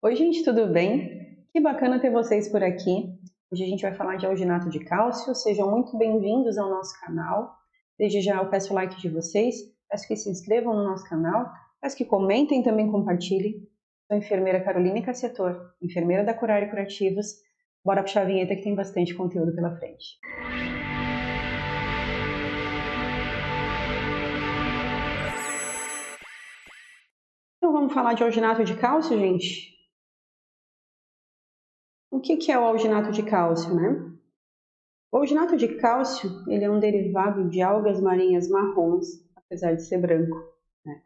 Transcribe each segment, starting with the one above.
Oi, gente, tudo bem? Que bacana ter vocês por aqui. Hoje a gente vai falar de alginato de cálcio. Sejam muito bem-vindos ao nosso canal. Desde já eu peço o like de vocês, peço que se inscrevam no nosso canal, peço que comentem e também compartilhem. Sou a enfermeira Carolina Cassiator, enfermeira da Curare Curativos. Bora puxar a vinheta que tem bastante conteúdo pela frente. Então vamos falar de alginato de cálcio, gente? O que é o alginato de cálcio, né? O alginato de cálcio ele é um derivado de algas marinhas marrons, apesar de ser branco, né?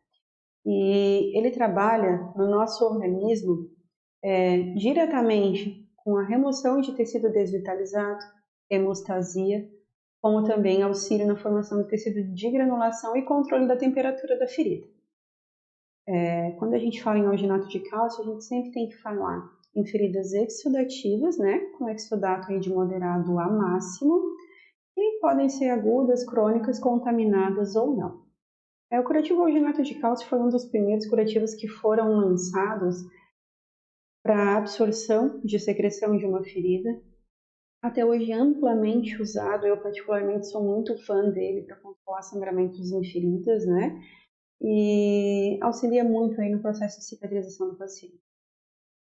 E ele trabalha no nosso organismo diretamente com a remoção de tecido desvitalizado, hemostasia, como também auxílio na formação do tecido de granulação e controle da temperatura da ferida. Quando a gente fala em alginato de cálcio, a gente sempre tem que falar em feridas exudativas, né, com exudato de moderado a máximo, e podem ser agudas, crônicas, contaminadas ou não. O curativo alginato de cálcio foi um dos primeiros curativos que foram lançados para absorção de secreção de uma ferida. Até hoje amplamente usado, eu particularmente sou muito fã dele para controlar sangramentos em feridas, né? E auxilia muito aí no processo de cicatrização do paciente.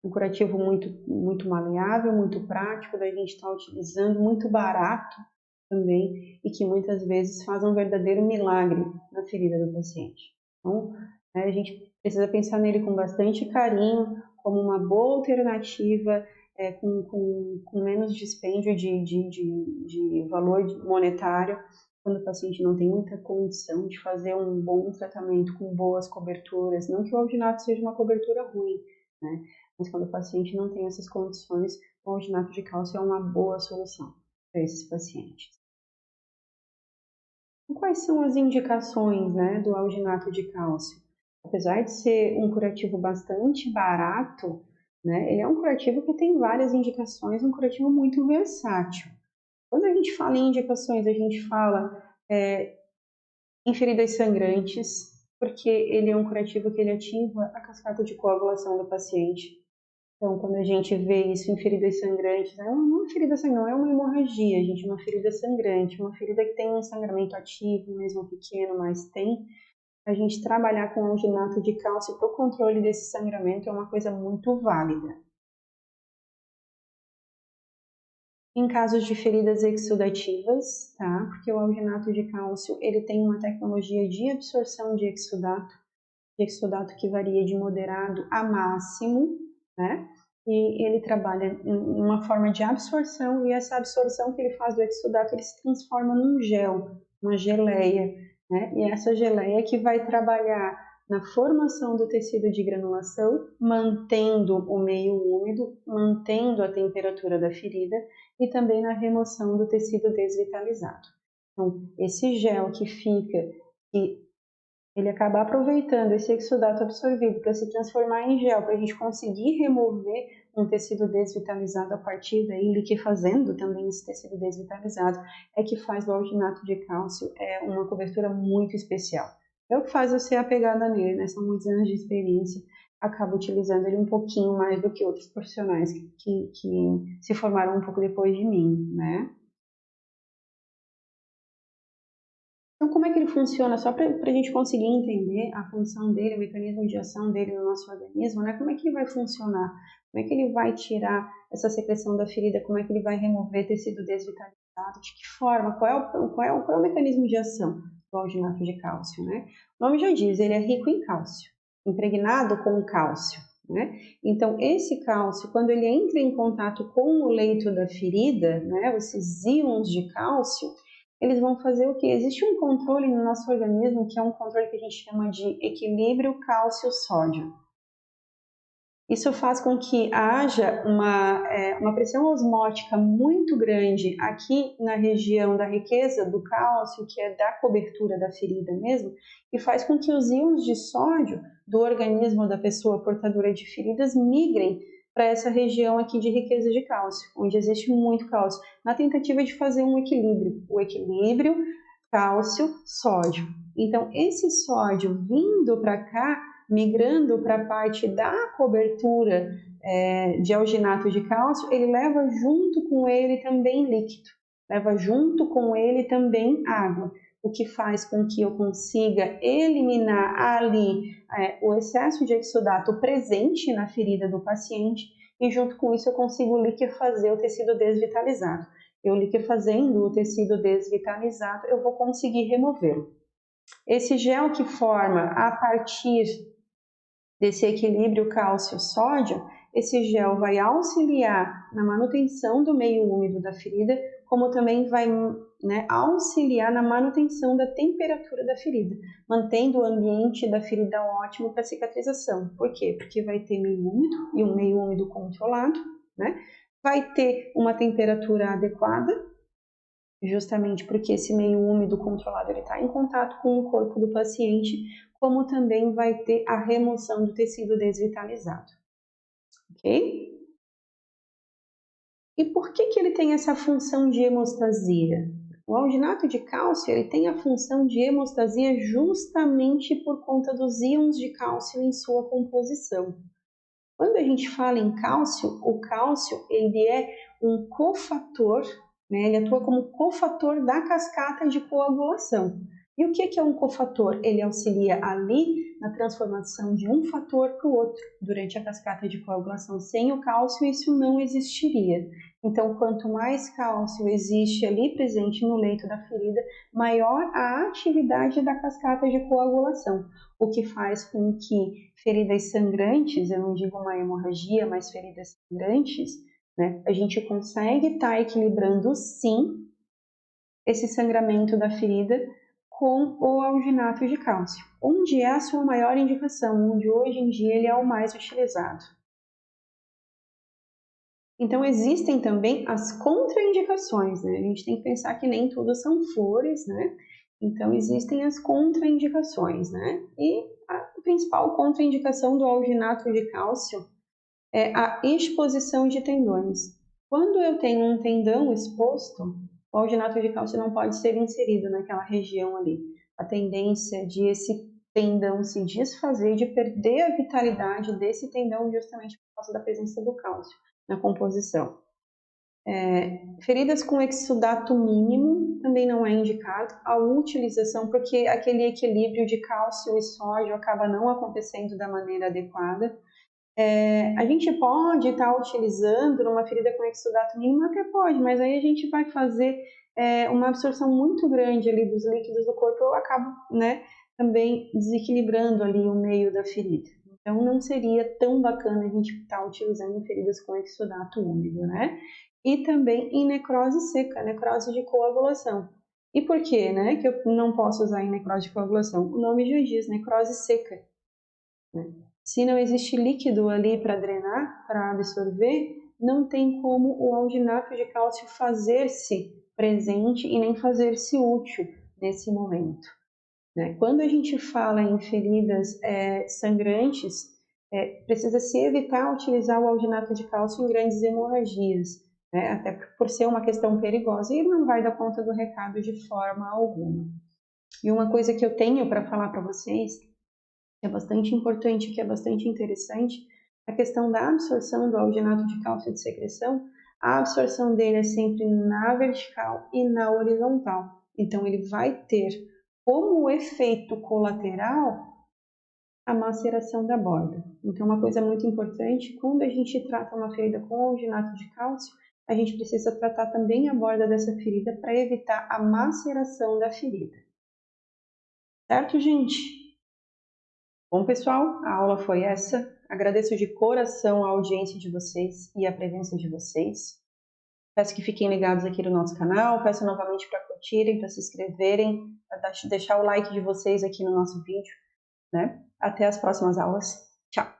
Um curativo muito maleável, muito prático da gente estar utilizando, muito barato também e que muitas vezes faz um verdadeiro milagre na ferida do paciente. Então, a gente precisa pensar nele com bastante carinho, como uma boa alternativa, com menos dispêndio de valor monetário, quando o paciente não tem muita condição de fazer um bom tratamento com boas coberturas. Não que o alginato seja uma cobertura ruim, né? Mas quando o paciente não tem essas condições, o alginato de cálcio é uma boa solução para esses pacientes. E quais são as indicações, né, do alginato de cálcio? Apesar de ser um curativo bastante barato, né, ele é um curativo que tem várias indicações, um curativo muito versátil. Quando a gente fala em indicações, a gente fala em feridas sangrantes, porque ele é um curativo que ele ativa a cascata de coagulação do paciente. Então, quando a gente vê isso em feridas sangrantes, não é uma ferida sangrante, não é uma hemorragia, gente, uma ferida sangrante, uma ferida que tem um sangramento ativo, mesmo pequeno, mas tem, a gente trabalhar com alginato de cálcio para o controle desse sangramento é uma coisa muito válida. Em casos de feridas exudativas, tá? Porque o alginato de cálcio, ele tem uma tecnologia de absorção de exudato que varia de moderado a máximo, né? E ele trabalha em uma forma de absorção, e essa absorção que ele faz do exudato, ele se transforma num gel, uma geleia, né? E essa geleia que vai trabalhar na formação do tecido de granulação, mantendo o meio úmido, mantendo a temperatura da ferida e também na remoção do tecido desvitalizado. Então, esse gel que fica, que ele acaba aproveitando esse exudato absorvido para se transformar em gel, para a gente conseguir remover um tecido desvitalizado a partir daí, liquefazendo também esse tecido desvitalizado, é que faz do alginato de cálcio uma cobertura muito especial. É o que faz eu ser apegada nele, né? São muitos anos de experiência, acabo utilizando ele um pouquinho mais do que outros profissionais que se formaram um pouco depois de mim, né? Então, como é que ele funciona? Só para a gente conseguir entender a função dele, o mecanismo de ação dele no nosso organismo, né? Como é que ele vai funcionar? Como é que ele vai tirar essa secreção da ferida? Como é que ele vai remover tecido desvitalizado? De que forma? Qual é o mecanismo de ação do alginato de cálcio, né? O nome já diz, ele é rico em cálcio, impregnado com cálcio, né? Então, esse cálcio, quando ele entra em contato com o leito da ferida, né? Esses íons de cálcio, eles vão fazer o que? Existe um controle no nosso organismo que é um controle que a gente chama de equilíbrio cálcio-sódio. Isso faz com que haja uma pressão osmótica muito grande aqui na região da riqueza do cálcio, que é da cobertura da ferida mesmo, e faz com que os íons de sódio do organismo da pessoa portadora de feridas migrem para essa região aqui de riqueza de cálcio, onde existe muito cálcio, na tentativa de fazer um equilíbrio, o equilíbrio cálcio-sódio. Então, esse sódio vindo para cá, migrando para a parte da cobertura de alginato de cálcio, ele leva junto com ele também líquido, leva junto com ele também água, o que faz com que eu consiga eliminar ali o excesso de exudato presente na ferida do paciente e junto com isso eu consigo liquefazer o tecido desvitalizado. Eu liquefazendo o tecido desvitalizado, eu vou conseguir removê-lo. Esse gel que forma a partir desse equilíbrio cálcio-sódio, esse gel vai auxiliar na manutenção do meio úmido da ferida, como também vai auxiliar na manutenção da temperatura da ferida, mantendo o ambiente da ferida ótimo para cicatrização. Por quê? Porque vai ter meio úmido e um meio úmido controlado, vai ter uma temperatura adequada, justamente porque esse meio úmido controlado está em contato com o corpo do paciente, como também vai ter a remoção do tecido desvitalizado. Ok? E por que ele tem essa função de hemostasia? O alginato de cálcio ele tem a função de hemostasia justamente por conta dos íons de cálcio em sua composição. Quando a gente fala em cálcio, o cálcio ele é um cofator, ele atua como cofator da cascata de coagulação. E o que é um cofator? Ele auxilia ali na transformação de um fator para o outro durante a cascata de coagulação. Sem o cálcio, isso não existiria. Então, quanto mais cálcio existe ali presente no leito da ferida, maior a atividade da cascata de coagulação, o que faz com que feridas sangrantes, eu não digo uma hemorragia, mas feridas sangrantes, a gente consegue estar equilibrando sim esse sangramento da ferida com o alginato de cálcio, onde é a sua maior indicação, onde hoje em dia ele é o mais utilizado. Então existem também as contraindicações, A gente tem que pensar que nem tudo são flores, Então existem as contraindicações, E a principal contraindicação do alginato de cálcio é a exposição de tendões. Quando eu tenho um tendão exposto, o alginato de cálcio não pode ser inserido naquela região ali. A tendência de esse tendão se desfazer, de perder a vitalidade desse tendão justamente por causa da presença do cálcio na composição. Feridas com exudato mínimo também não é indicado a utilização, porque aquele equilíbrio de cálcio e sódio acaba não acontecendo da maneira adequada. A gente pode estar utilizando numa ferida com exudato mínimo, até pode, mas aí a gente vai fazer uma absorção muito grande ali dos líquidos do corpo, eu acabo também desequilibrando ali o meio da ferida. Então não seria tão bacana a gente estar utilizando em feridas com exudato úmido, E também em necrose seca, necrose de coagulação. E por quê, que eu não posso usar em necrose de coagulação? O nome já diz, necrose seca. Se não existe líquido ali para drenar, para absorver, não tem como o alginato de cálcio fazer-se presente e nem fazer-se útil nesse momento. Quando a gente fala em feridas sangrantes, precisa se evitar utilizar o alginato de cálcio em grandes hemorragias, até por ser uma questão perigosa e ele não vai dar conta do recado de forma alguma. E uma coisa que eu tenho para falar para vocês, que é bastante importante, que é bastante interessante, a questão da absorção do alginato de cálcio de secreção, a absorção dele é sempre na vertical e na horizontal. Então ele vai ter como efeito colateral a maceração da borda. Então uma coisa muito importante, quando a gente trata uma ferida com alginato de cálcio, a gente precisa tratar também a borda dessa ferida para evitar a maceração da ferida. Certo, gente? Bom, pessoal, a aula foi essa. Agradeço de coração a audiência de vocês e a presença de vocês. Peço que fiquem ligados aqui no nosso canal, peço novamente para curtirem, para se inscreverem, para deixar o like de vocês aqui no nosso vídeo, Até as próximas aulas. Tchau!